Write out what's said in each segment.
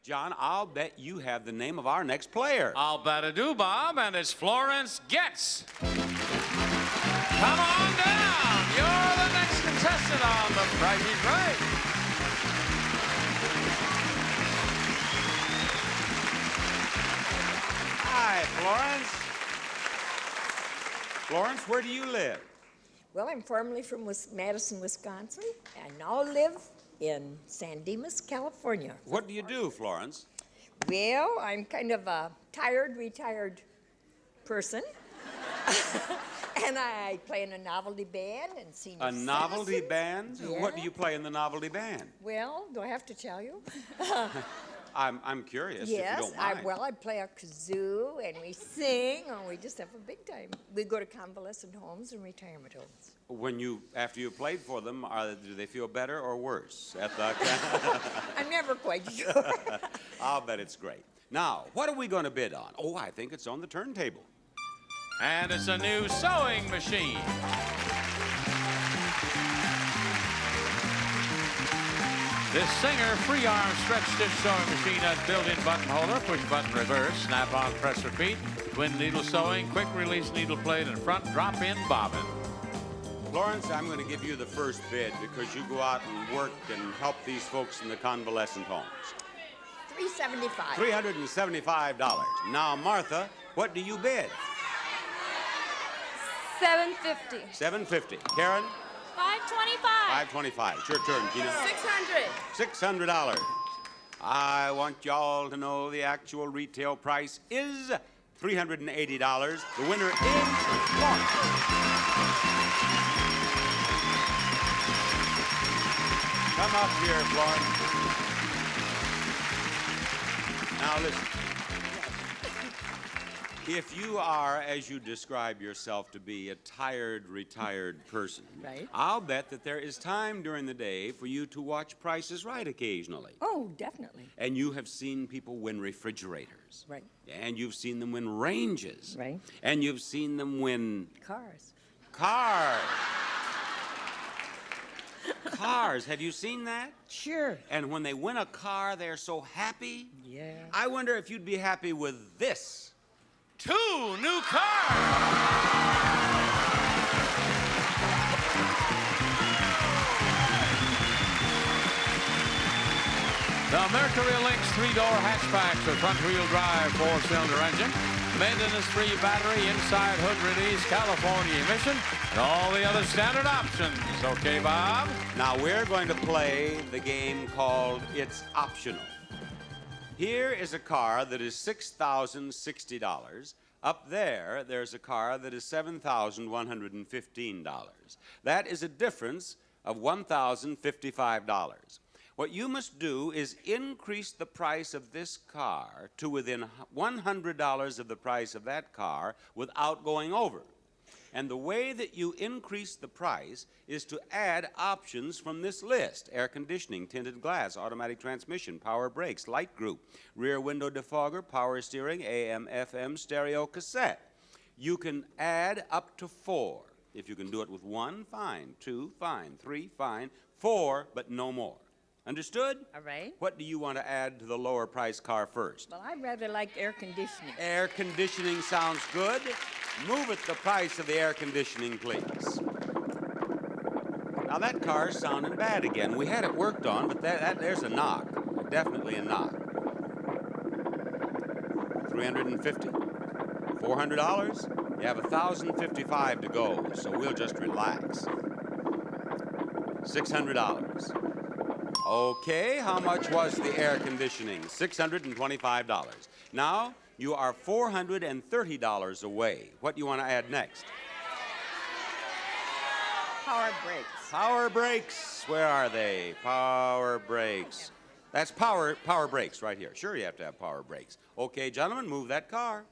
John, I'll bet you have the name of our next player. I'll bet I do, Bob, and it's Florence Getz. Come on down. You're the next contestant on The Price is Right. Hi, Florence. Florence, where do you live? Well, I'm formerly from Madison, Wisconsin. I now live in San Dimas, California. What do you do, Florence? Well, I'm kind of a retired person. And I play in a novelty band and senior A novelty band? Yeah. What do you play in the novelty band? Well, do I have to tell you? I'm curious, Yes, if you don't mind. I play a kazoo and we sing and we just have a big time. We go to convalescent homes and retirement homes. After you played for them, do they feel better or worse? I'm never quite sure. I'll bet it's great. Now, what are we going to bid on? Oh, I think it's on the turntable. And it's a new sewing machine. This Singer free-arm stretch-stitch sewing machine has built-in button holder, push-button reverse, snap-on press repeat, twin needle sewing, quick-release needle plate, and front drop-in bobbin. Florence, I'm going to give you the first bid because you go out and work and help these folks in the convalescent homes. $375. $375. Now, Martha, what do you bid? $750. $750. Karen? $525. $525. It's your turn, Tina. $600. $600. I want y'all to know the actual retail price is $380. The winner is Florence. Come up here, Florence. Now listen. If you are, as you describe yourself to be, a tired, retired person, Right. I'll bet that there is time during the day for you to watch Price is Right occasionally. Oh, definitely. And you have seen people win refrigerators. Right. And you've seen them win ranges. Right. And you've seen them win Cars. cars. Cars. Have you seen that? Sure. And when they win a car, they're so happy. Yeah. I wonder if you'd be happy with this. 2 new cars. The Mercury Lynx 3-door hatchbacks with front-wheel drive 4-cylinder engine, maintenance-free battery, inside hood release, California emission, and all the other standard options. Okay, Bob? Now we're going to play the game called It's Optional. Here is a car that is $6,060. Up there, there's a car that is $7,115. That is a difference of $1,055. What you must do is increase the price of this car to within $100 of the price of that car without going over. And the way that you increase the price is to add options from this list: air conditioning, tinted glass, automatic transmission, power brakes, light group, rear window defogger, power steering, AM, FM, stereo, cassette. You can add up to 4. If you can do it with 1, fine. 2, fine. 3, fine. 4, but no more. Understood? All right. What do you want to add to the lower price car first? Well, I'd rather like air conditioning. Air conditioning sounds good. Move it the price of the air conditioning, please. Now that car's sounding bad again. We had it worked on, but there's a knock. Definitely a knock. $350. $400. You have $1,055 to go, so we'll just relax. $600. Okay, how much was the air conditioning? $625. Now, you are $430 away. What do you want to add next? Power brakes. Power brakes. Where are they? Power brakes. That's power brakes right here. Sure, you have to have power brakes. Okay, gentlemen, move that car.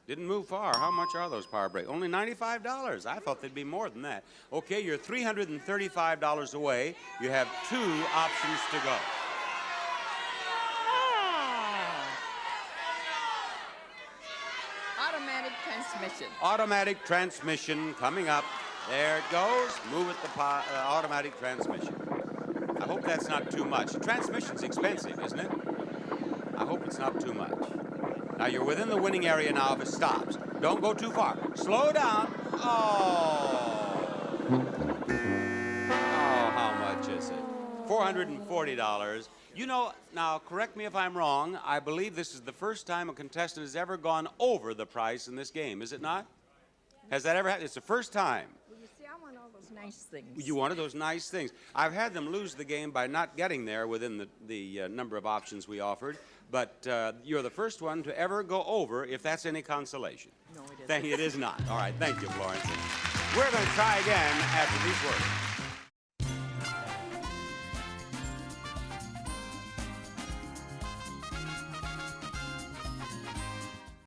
Didn't move far. How much are those power brakes? Only $95. I thought they'd be more than that. Okay, you're $335 away. You have 2 options to go. Automatic transmission. Automatic transmission coming up. There it goes. Move it the automatic transmission. I hope that's not too much. The transmission's expensive, isn't it? I hope it's not too much. Now, you're within the winning area now if it stops. Don't go too far. Slow down. Oh, how much is it? $440. You know, now, correct me if I'm wrong, I believe this is the first time a contestant has ever gone over the price in this game, is it not? Has that ever happened? It's the first time. Well, you see, I want all those nice things. You wanted those nice things. I've had them lose the game by not getting there within the number of options we offered, but you're the first one to ever go over, if that's any consolation. No, it isn't. It is not. All right, thank you, Florence. We're going to try again after these words.